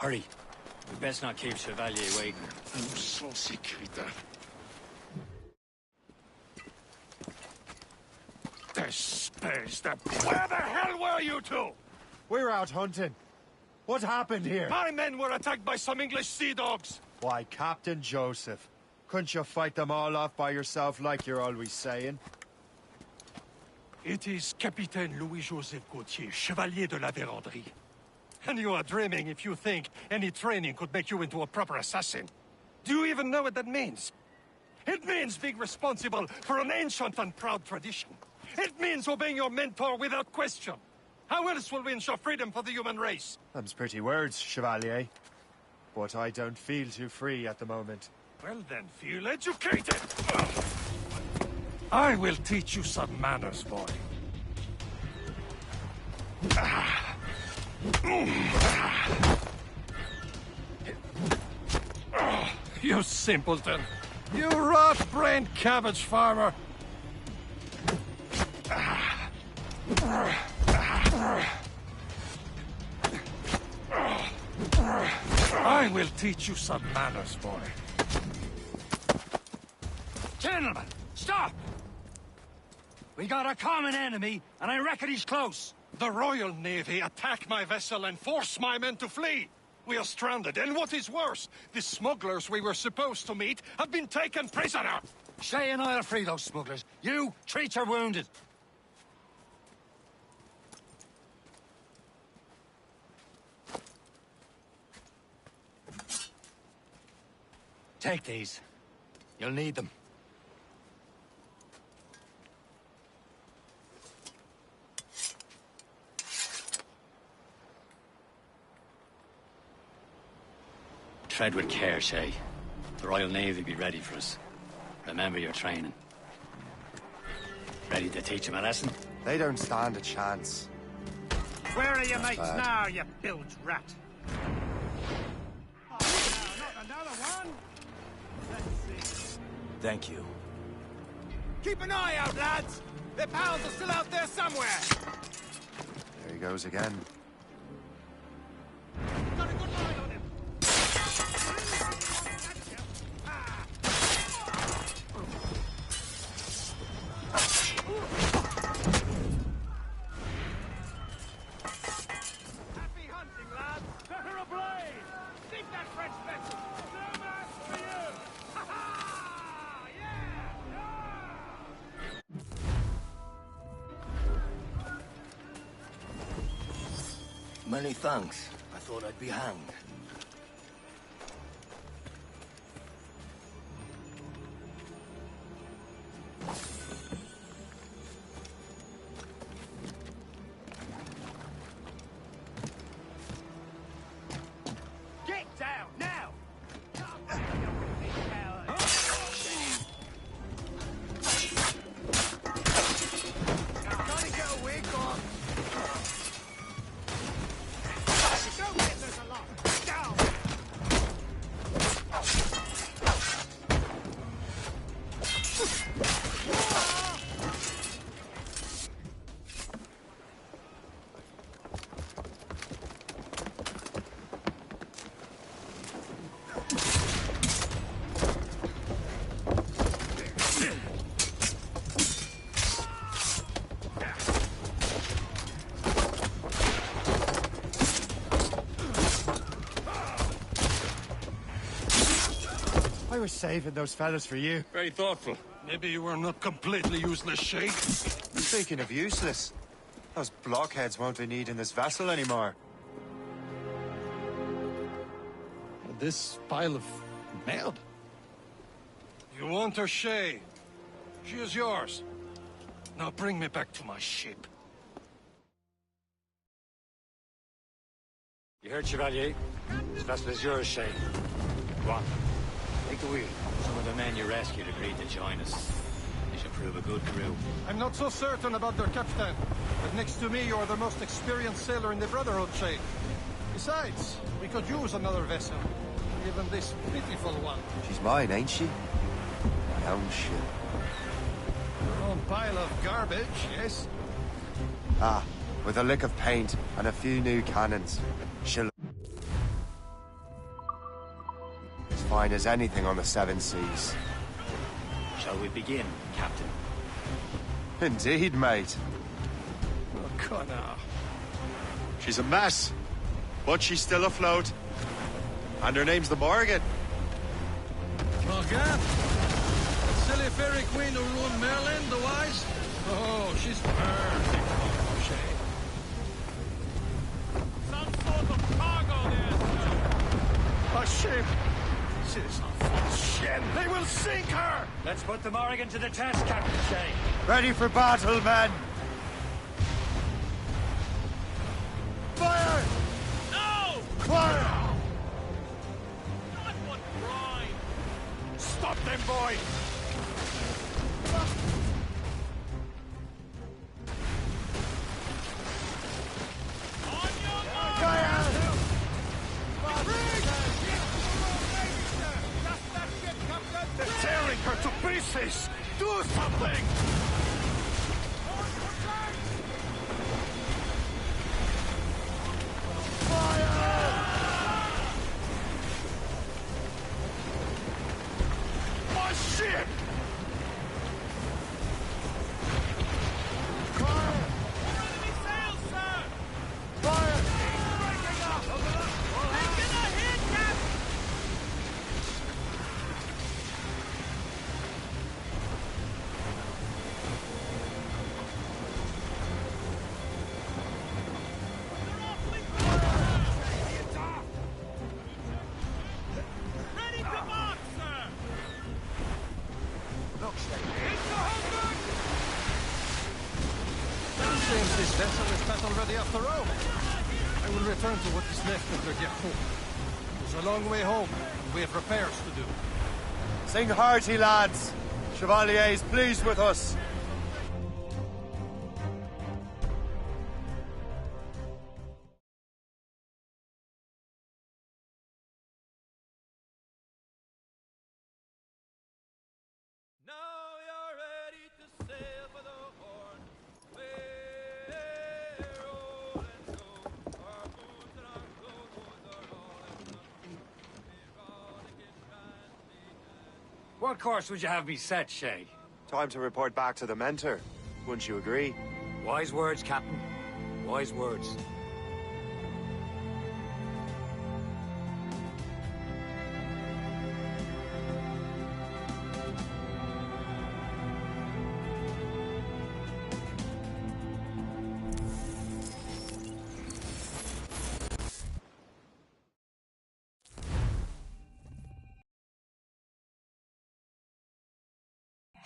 Hurry. We best not keep Chevalier waiting. You saucy creature. Despise the... Where the hell were you two? We're out hunting. What happened here? My men were attacked by some English sea dogs. Why, Captain Joseph. Couldn't you fight them all off by yourself like you're always saying? It is Capitaine Louis-Joseph Gauthier, Chevalier de la Vérendrye. And you are dreaming if you think any training could make you into a proper assassin. Do you even know what that means? It means being responsible for an ancient and proud tradition. It means obeying your mentor without question. How else will we ensure freedom for the human race? Them's pretty words, Chevalier. But I don't feel too free at the moment. Well then, feel educated! I will teach you some manners, boy. You simpleton! You rot-brained cabbage farmer! I will teach you some manners, boy. Gentlemen, stop! We got a common enemy, and I reckon he's close. The Royal Navy attack my vessel and force my men to flee. We are stranded, and what is worse, the smugglers we were supposed to meet have been taken prisoner. Shay and I'll free those smugglers. You, treat your wounded. Take these. You'll need them. Tread with care, Shay. The Royal Navy will be ready for us. Remember your training. Ready to teach them a lesson? They don't stand a chance. Where are your mates now, you bilge rat? Oh, no, not another one? Let's see. Thank you. Keep an eye out, lads! Their pals are still out there somewhere! There he goes again. Got a good line on him! Happy hunting, lads! Better ablaze! Dig that French vessel! No match for you! Ha-ha! Yeah! Many thanks. I thought I'd be hanged. Get down, now! Gotta get a wig on! Don't get there's a lot! Down! I was saving those fellas for you. Very thoughtful. Maybe you were not completely useless, Shay. Speaking of useless, those blockheads won't be needing this vessel anymore. This pile of mud? You want her, Shay? She is yours. Now bring me back to my ship. You heard, Chevalier? This vessel is yours, Shay. Go on. Take the wheel. Some of the men you rescued agreed to join us. They should prove a good crew. I'm not so certain about their captain, but next to me, you're the most experienced sailor in the Brotherhood, Shay. Besides, we could use another vessel, even this pitiful one. She's mine, ain't she? My own ship. Your own pile of garbage, yes? Ah, with a lick of paint and a few new cannons. She'll... fine as anything on the Seven Seas. Shall we begin, Captain? Indeed, mate. Oh, Connor. She's a mess, but she's still afloat. And her name's the Morgan. Morgan? Silly fairy queen who ruined Merlin, the wise? Oh, she's perfect. Some sort of cargo there, sir. A ship! This is a full ship! They will sink her! Let's put the Morrigan to the test, Captain Shay. Ready for battle, men! Fire! No! Fire! Not what crime! Stop them, boy! On your mark! Fire! Just that ship, Captain! They're tearing her to pieces! Do something! My ship! Enemy sails, sir! Fire! Breaking up! Taking a hit, Captain! They're awfully close! Ready to mark, sir! Into Holbrook! It seems this vessel is battle ready after all. I will return to what is left of the Garou. It's a long way home, and we have repairs to do. Sing hearty, lads. Chevalier is pleased with us. Now you're ready to sail for the Horn. We're rolling so our boots and our clothes are all What course would you have me set, Shay? Time to report back to the mentor. Wouldn't you agree? Wise words, Captain. Wise words.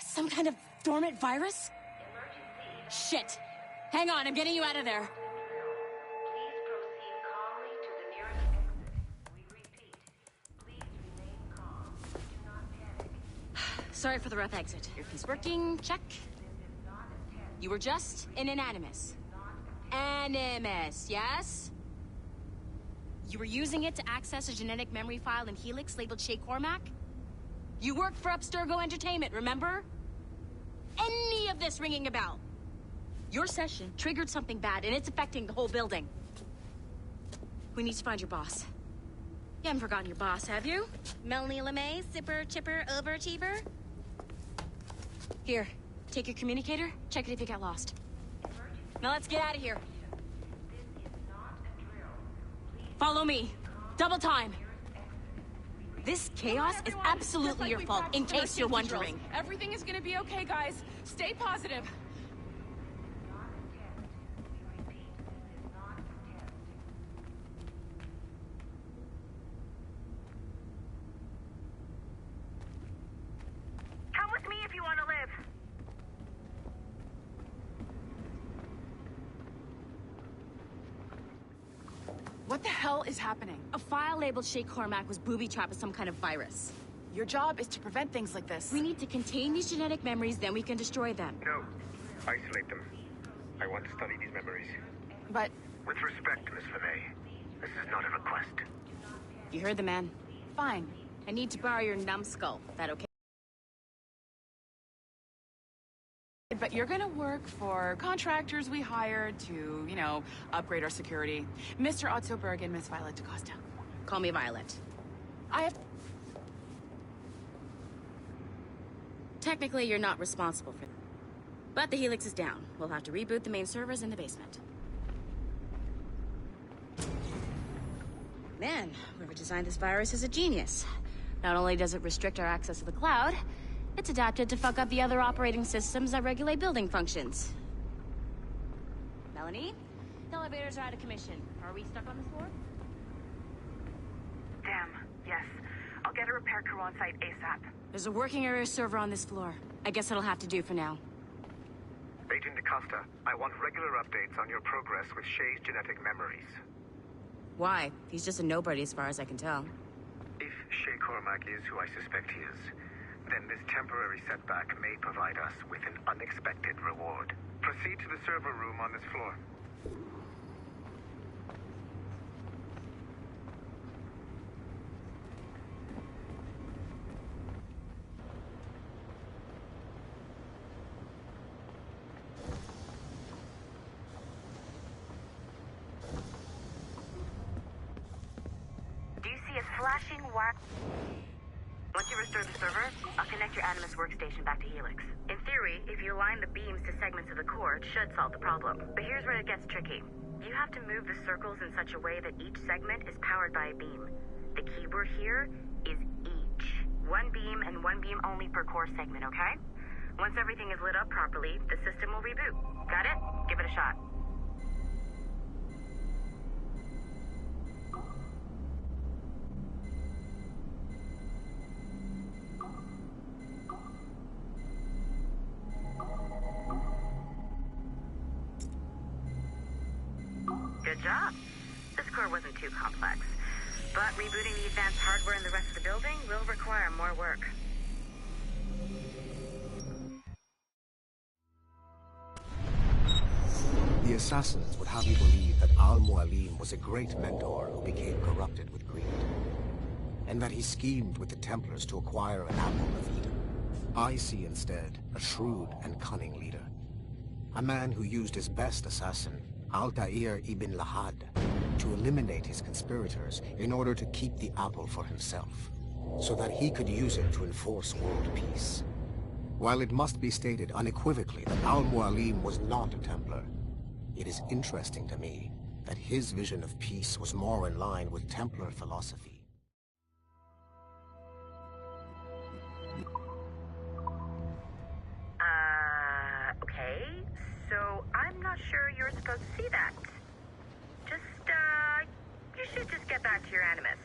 Some kind of dormant virus? Shit! Hang on, I'm getting you out of there. Please proceed calmly to the nearest exit. We repeat, please remain calm. Do not panic. Sorry for the rough exit. Earpiece working, check. You were just an animus. Animus, yes? You were using it to access a genetic memory file in Helix labeled Shay Cormac? You worked for Abstergo Entertainment, remember? Any of this ringing a bell? Your session triggered something bad, and it's affecting the whole building. We need to find your boss. You haven't forgotten your boss, have you? Melanie LeMay, zipper, chipper, overachiever? Here, take your communicator, check it if you got lost. Now let's get out of here. This is not a drill. Please Follow me. Double time. This chaos is absolutely your fault, in case you're wondering. Everything is gonna be okay, guys. Stay positive. not a test. We repeat, this is not a test. Come with me if you want to live. What the hell is happening? A file labeled Shay Cormac was booby-trapped with some kind of virus. Your job is to prevent things like this. We need to contain these genetic memories, then we can destroy them. No. Isolate them. I want to study these memories. But With respect, Miss LeMay, this is not a request. You heard the man. fine. I need to borrow your numbskull. That okay? But you're gonna work for contractors we hired to, you know, upgrade our security. Mr. Otto Berg and Miss Violet DaCosta. Call me Violet. I have... Technically, you're not responsible for that. But the Helix is down. We'll have to reboot the main servers in the basement. Man, whoever designed this virus is a genius. Not only does it restrict our access to the cloud, it's adapted to fuck up the other operating systems that regulate building functions. Melanie? The elevators are out of commission. Are we stuck on this floor? Damn, yes. I'll get a repair crew on site ASAP. There's a working area server on this floor. I guess it'll have to do for now. Agent DaCosta, I want regular updates on your progress with Shay's genetic memories. Why? He's just a nobody as far as I can tell. If Shay Cormac is who I suspect he is, then this temporary setback may provide us with an unexpected reward. Proceed to the server room on this floor. Flashing wire. Once you restore the server, I'll connect your Animus workstation back to Helix. In theory, if you align the beams to segments of the core, it should solve the problem. But here's where it gets tricky. You have to move the circles in such a way that each segment is powered by a beam. The keyword here is each. One beam and one beam only per core segment, okay? Once everything is lit up properly, the system will reboot. Got it? Give it a shot. Good job. This core wasn't too complex, but rebooting the advanced hardware in the rest of the building will require more work. The assassins would have you believe that Al-Mualim was a great mentor who became corrupted with greed, and that he schemed with the Templars to acquire an apple of Eden. I see instead a shrewd and cunning leader, a man who used his best assassin, Altair ibn Lahad, to eliminate his conspirators in order to keep the apple for himself, so that he could use it to enforce world peace. While it must be stated unequivocally that Al-Mualim was not a Templar, it is interesting to me that his vision of peace was more in line with Templar philosophy. Okay, so I'm not sure you're supposed to see that. You should just get back to your Animus.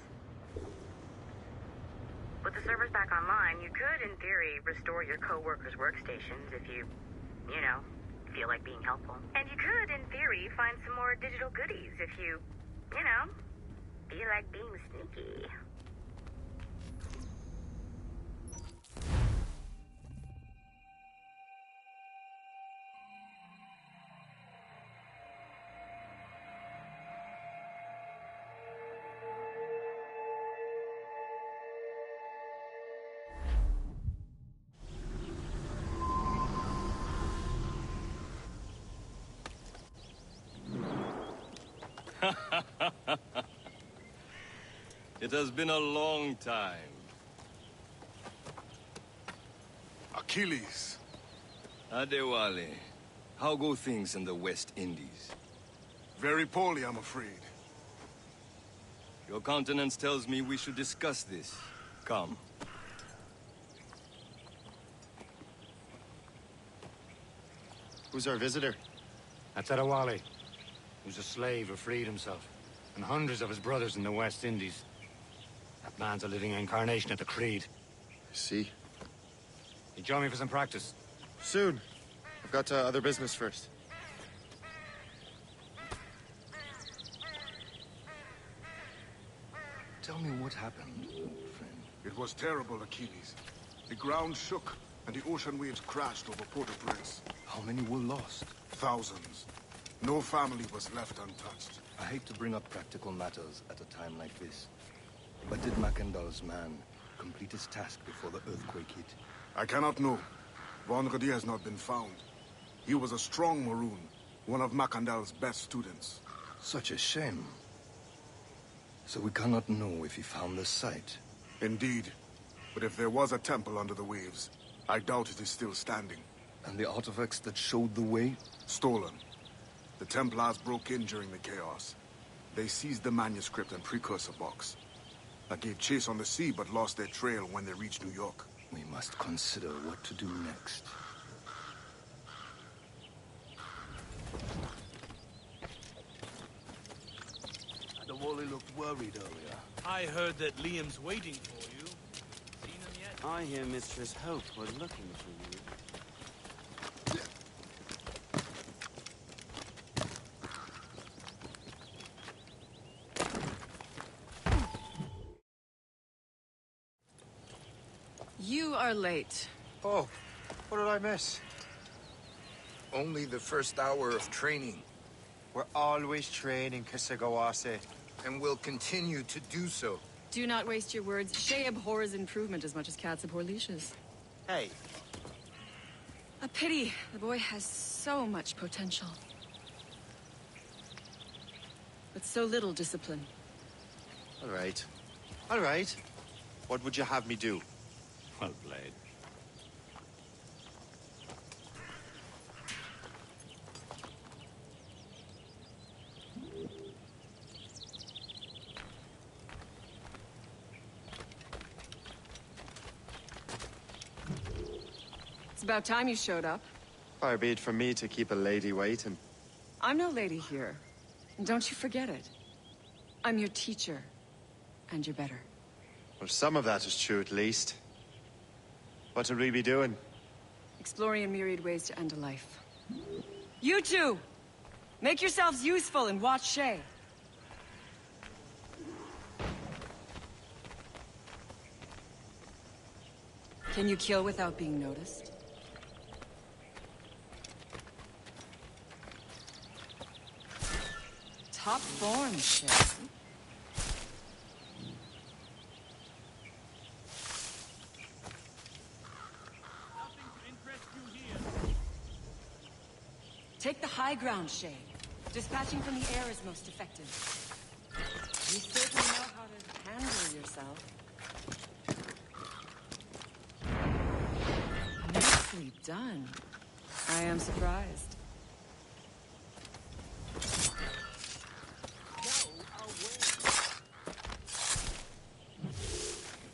With the servers back online, you could, in theory, restore your co-workers' workstations if you feel like being helpful. And you could, in theory, find some more digital goodies if you feel like being sneaky. It has been a long time. Achilles. Adewale, how go things in the West Indies? Very poorly, I'm afraid. Your countenance tells me we should discuss this. Come. Who's our visitor? That's Adewale, who's a slave who freed himself, and hundreds of his brothers in the West Indies. That man's a living incarnation of the Creed. I see. You join me for some practice? Soon. I've got other business first. Tell me what happened, friend. It was terrible, Achilles. The ground shook, and the ocean waves crashed over Port-au-Prince. How many were lost? Thousands. No family was left untouched. I hate to bring up practical matters at a time like this. But did Macandal's man complete his task before the earthquake hit? I cannot know. Vendredi has not been found. He was a strong Maroon, one of Macandal's best students. Such a shame. So we cannot know if he found the site. Indeed. But if there was a temple under the waves, I doubt it is still standing. And the artifacts that showed the way? Stolen. The Templars broke in during the chaos. They seized the manuscript and precursor box. That gave chase on the sea, but lost their trail when they reached New York. We must consider what to do next. The Wally looked worried earlier. I heard that Liam's waiting for you. Seen him yet? I hear Mistress Hope was looking for you. You are late. Oh, what did I miss? Only the first hour of training. We're always training, Kisagawase. And will continue to do so. Do not waste your words. Shay abhors improvement as much as cats abhor leashes. Hey. A pity. The boy has so much potential. But so little discipline. All right. All right. What would you have me do? Well played. It's about time you showed up. Far be it from me to keep a lady waiting. I'm no lady here. And don't you forget it. I'm your teacher. And you're better. Well, some of that is true, at least. What would we be doing? Exploring a myriad ways to end a life. You two! Make yourselves useful and watch Shay. Can you kill without being noticed? Top form, Shay. Take the high ground, Shay. Dispatching from the air is most effective. You certainly know how to handle yourself. Nicely done. I am surprised.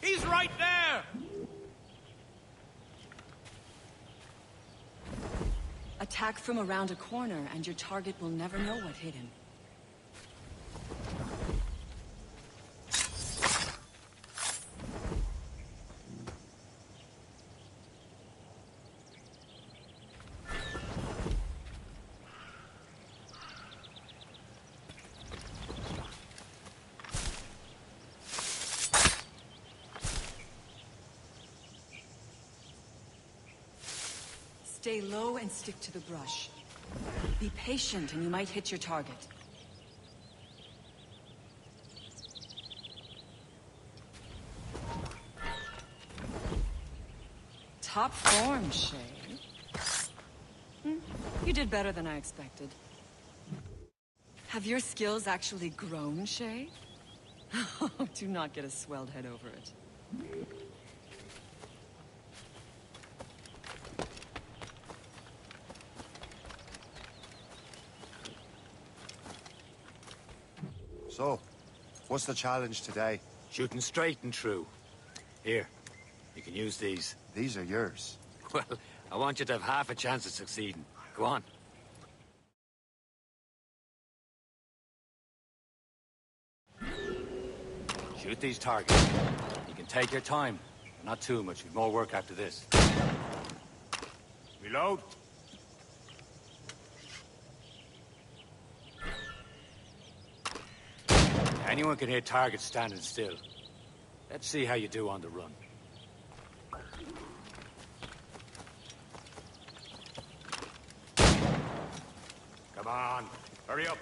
He's right there! Attack from around a corner, and your target will never know what hit him. Stay low and stick to the brush. Be patient and you might hit your target. Top form, Shay. You did better than I expected. Have your skills actually grown, Shay? Do not get a swelled head over it. So, what's the challenge today? Shooting straight and true. Here, you can use these. These are yours. Well, I want you to have half a chance of succeeding. Go on. Shoot these targets. You can take your time. Not too much. We've more work after this. Reload. Anyone can hit targets standing still. Let's see how you do on the run. Come on, hurry up.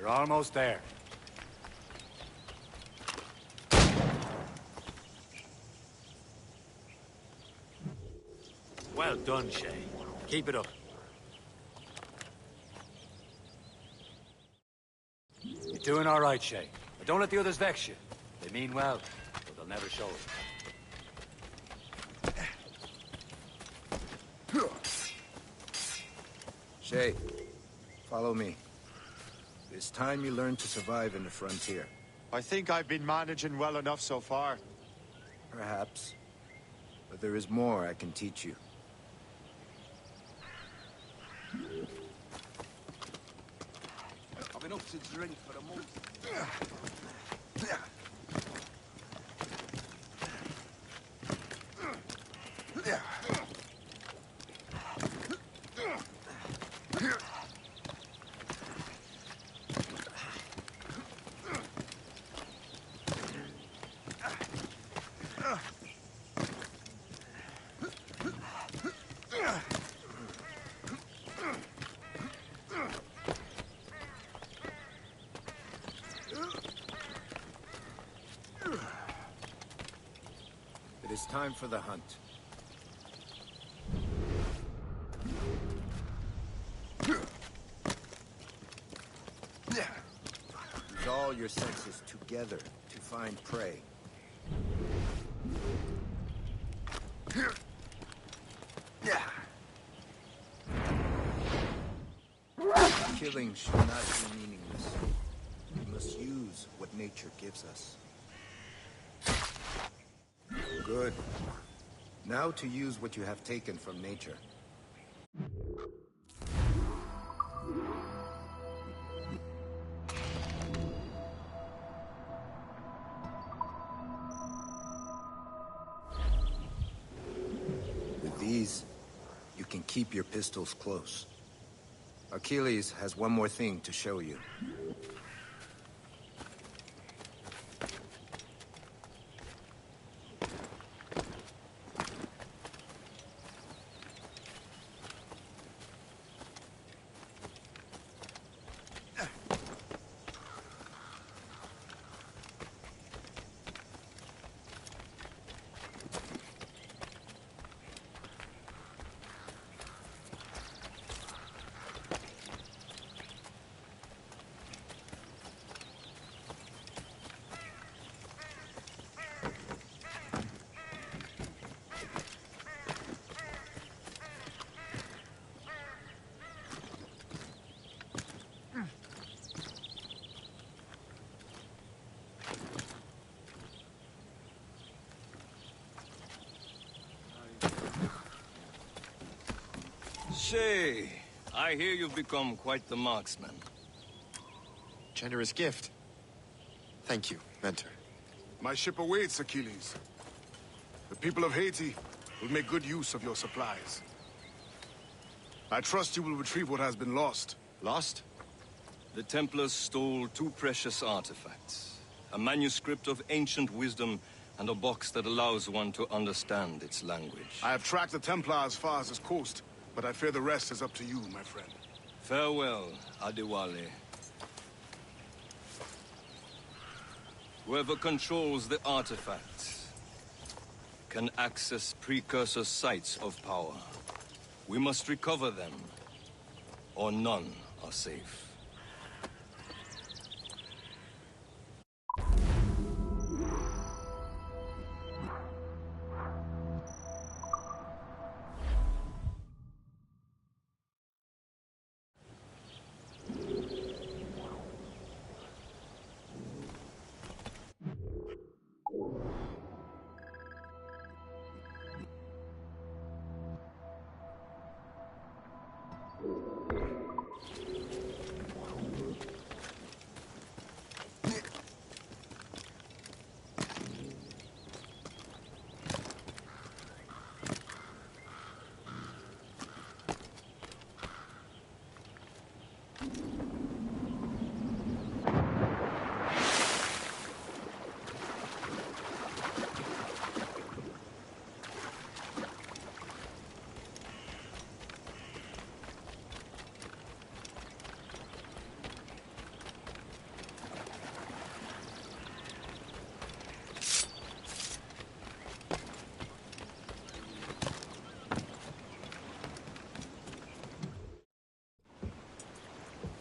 We're almost there. Well done, Shay. Keep it up. You're doing all right, Shay. But don't let the others vex you. They mean well, but they'll never show it. Shay, follow me. It's time you learn to survive in the frontier. I think I've been managing well enough so far. Perhaps. But there is more I can teach you. I've been up to drink for a month. It is time for the hunt. Use all your senses together to find prey. Killing should not be meaningless. We must use what nature gives us. Good. Now to use what you have taken from nature. With these, you can keep your pistols close. Achilles has one more thing to show you. Shay, I hear you've become quite the marksman. Generous gift. Thank you, Mentor. My ship awaits, Achilles. The people of Haiti will make good use of your supplies. I trust you will retrieve what has been lost. Lost? The Templars stole two precious artifacts. A manuscript of ancient wisdom and a box that allows one to understand its language. I have tracked the Templar as far as this coast, but I fear the rest is up to you, my friend. Farewell, Adewale. Whoever controls the artifacts can access precursor sites of power. We must recover them, or none are safe.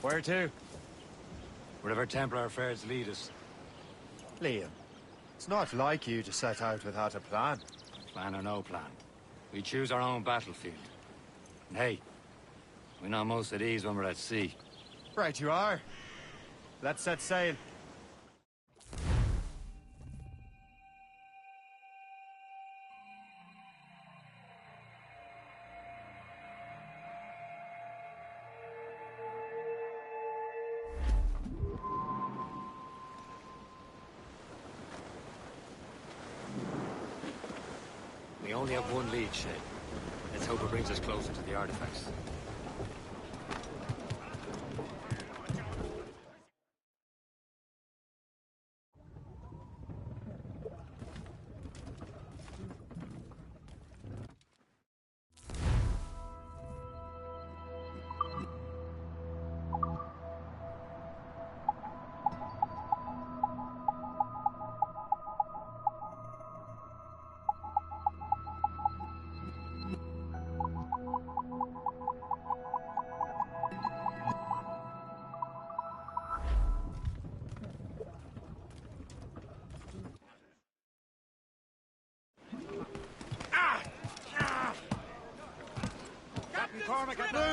Where to? Wherever Templar affairs lead us. Liam, it's not like you to set out without a plan. Plan or no plan. We choose our own battlefield. And hey, we know most at ease when we're at sea. Right you are. Let's set sail. We only have one lead, Shay. Let's hope it brings us closer to the artifacts.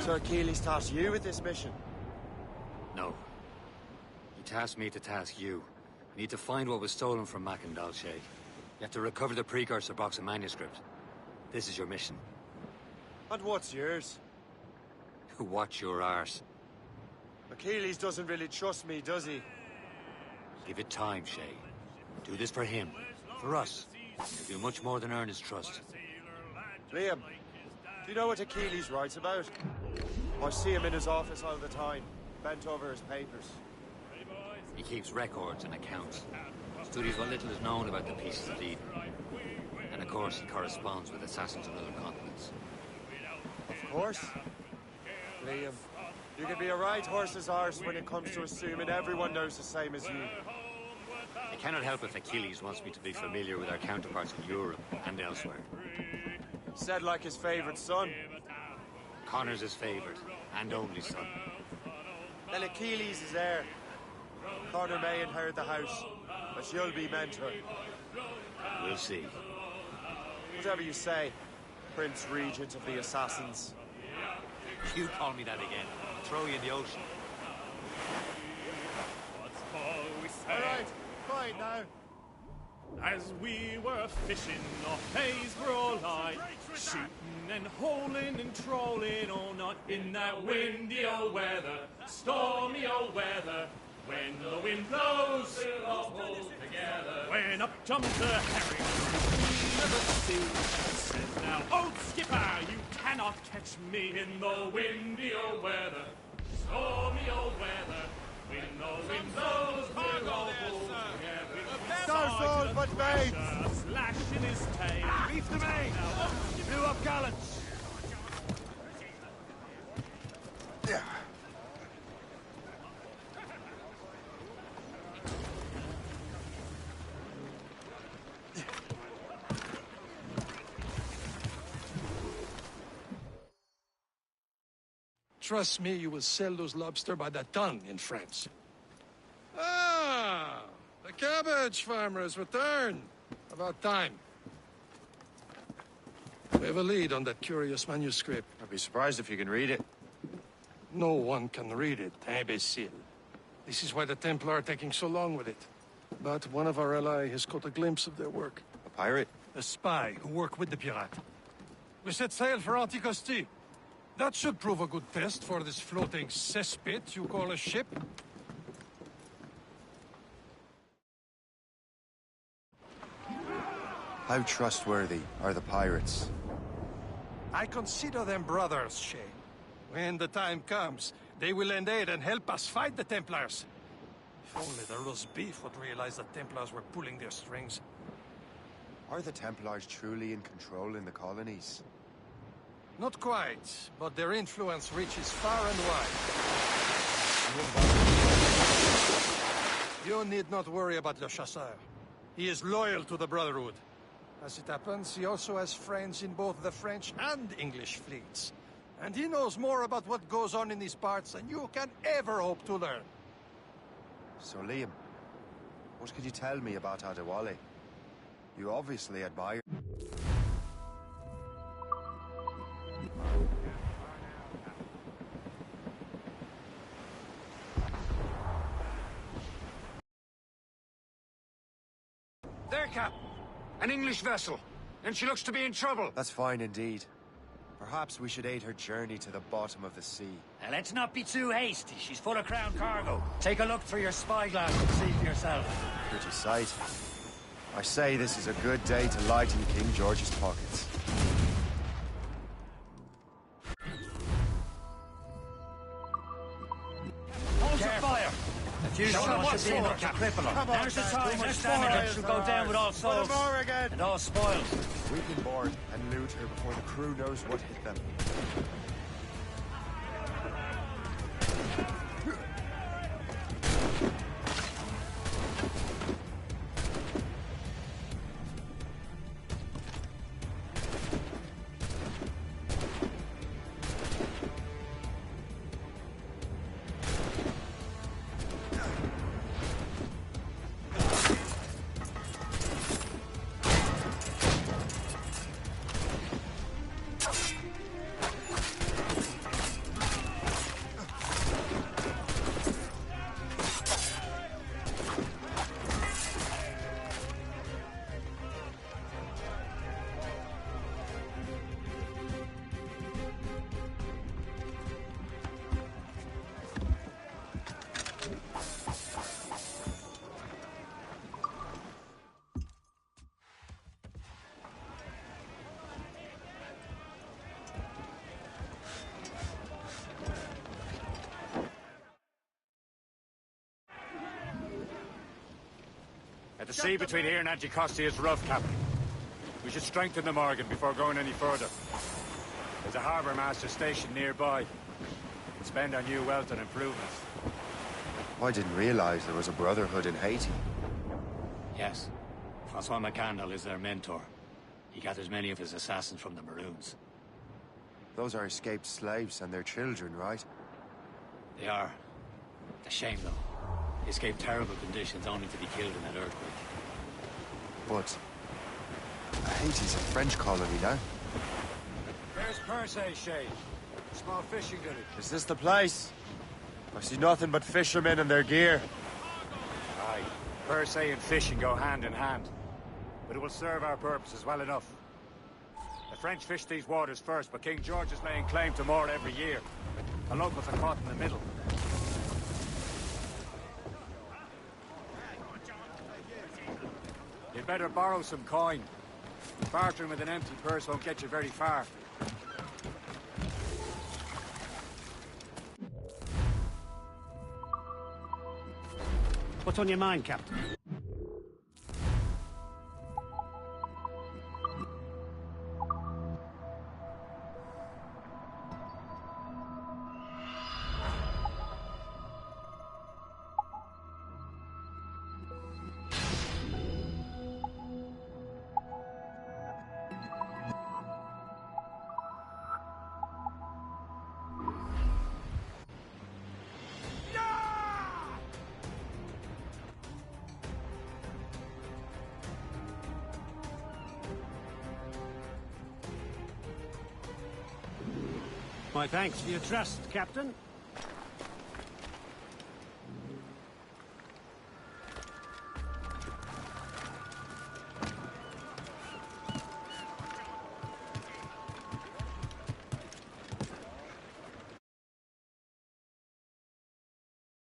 Sir Keeley's tasked you with this mission. No. He tasked me to task you. We need to find what was stolen from Mackendal, Shay. You have to recover the precursor box of manuscript. This is your mission. And what's yours? Watch your arse. Achilles doesn't really trust me, does he? Give it time, Shay. Do this for him. For us. You'll do much more than earn his trust. Liam, do you know what Achilles writes about? I see him in his office all the time, bent over his papers. He keeps records and accounts. Studies what little is known about the pieces of Eden. And of course, he corresponds with assassins on other continents. Of course. Liam, you can be a right horse's arse when it comes to assuming everyone knows the same as you. I cannot help if Achilles wants me to be familiar with our counterparts in Europe and elsewhere. Said like his favorite son. Connor's his favorite, and only son. Then Achilles is heir. Connor may inherit the house, but you'll be mentor. We'll see. Whatever you say, Prince Regent of the Assassins. You call me that again, I'll throw you in the ocean. All right, fine now. As we were fishing off Haysborough Light, shooting and holing and trolling all night in that windy old weather, stormy old weather. When the wind blows, we'll all pull together. When up jumps the herring of the sea, and says, "Now, old skipper, you cannot catch me in the windy old weather, stormy old weather. When the wind blows, we'll all pull together." Don't fall, but mate! Slash in his tail. Beef the main! Blew up gallants! Trust me, you will sell those lobster by the ton in France. Ah! The cabbage farmer has returned. About time. We have a lead on that curious manuscript. I'd be surprised if you can read it. No one can read it, imbecile. This is why the Templar are taking so long with it. But one of our allies has caught a glimpse of their work. A pirate? A spy who worked with the pirate. We set sail for Anticosti. That should prove a good test for this floating cesspit you call a ship. How trustworthy are the pirates? I consider them brothers, Shay. When the time comes, they will lend aid and help us fight the Templars. If only the roast beef would realize the Templars were pulling their strings. Are the Templars truly in control in the colonies? Not quite, but their influence reaches far and wide. You need not worry about Le Chasseur. He is loyal to the Brotherhood. As it happens, he also has friends in both the French and English fleets. And he knows more about what goes on in these parts than you can ever hope to learn. So, Liam, what could you tell me about Adewale? You obviously admire... There, Cap. An English vessel. And she looks to be in trouble. That's fine indeed. Perhaps we should aid her journey to the bottom of the sea. Now, let's not be too hasty. She's full of crown cargo. Take a look through your spyglass and see for yourself. Pretty sight. I say this is a good day to lighten King George's pockets. Hold your fire! A few shots should be enough to cripple her. Now's the time. Let's damage it. She'll go down with all souls. And all spoils. We can board and loot her before the crew knows what hit them. The sea between here and Anticosti is rough, Captain. We should strengthen the Morgan before going any further. There's a harbour master stationed nearby. We can spend our new wealth on improvements. I didn't realize there was a brotherhood in Haiti. Yes. Francois McCandle is their mentor. He gathers many of his assassins from the Maroons. Those are escaped slaves and their children, right? They are. It's a shame, though. They escaped terrible conditions only to be killed in that earthquake. But... Haiti's a French colony now. There's Percé, Shay. Small fishing village. Is this the place? I see nothing but fishermen and their gear. Aye. Percé and fishing go hand in hand. But it will serve our purposes well enough. The French fish these waters first, but King George is laying claim to more every year. The locals are caught in the middle. You'd better borrow some coin. Bartering with an empty purse won't get you very far. What's on your mind, Captain? My thanks for your trust, Captain.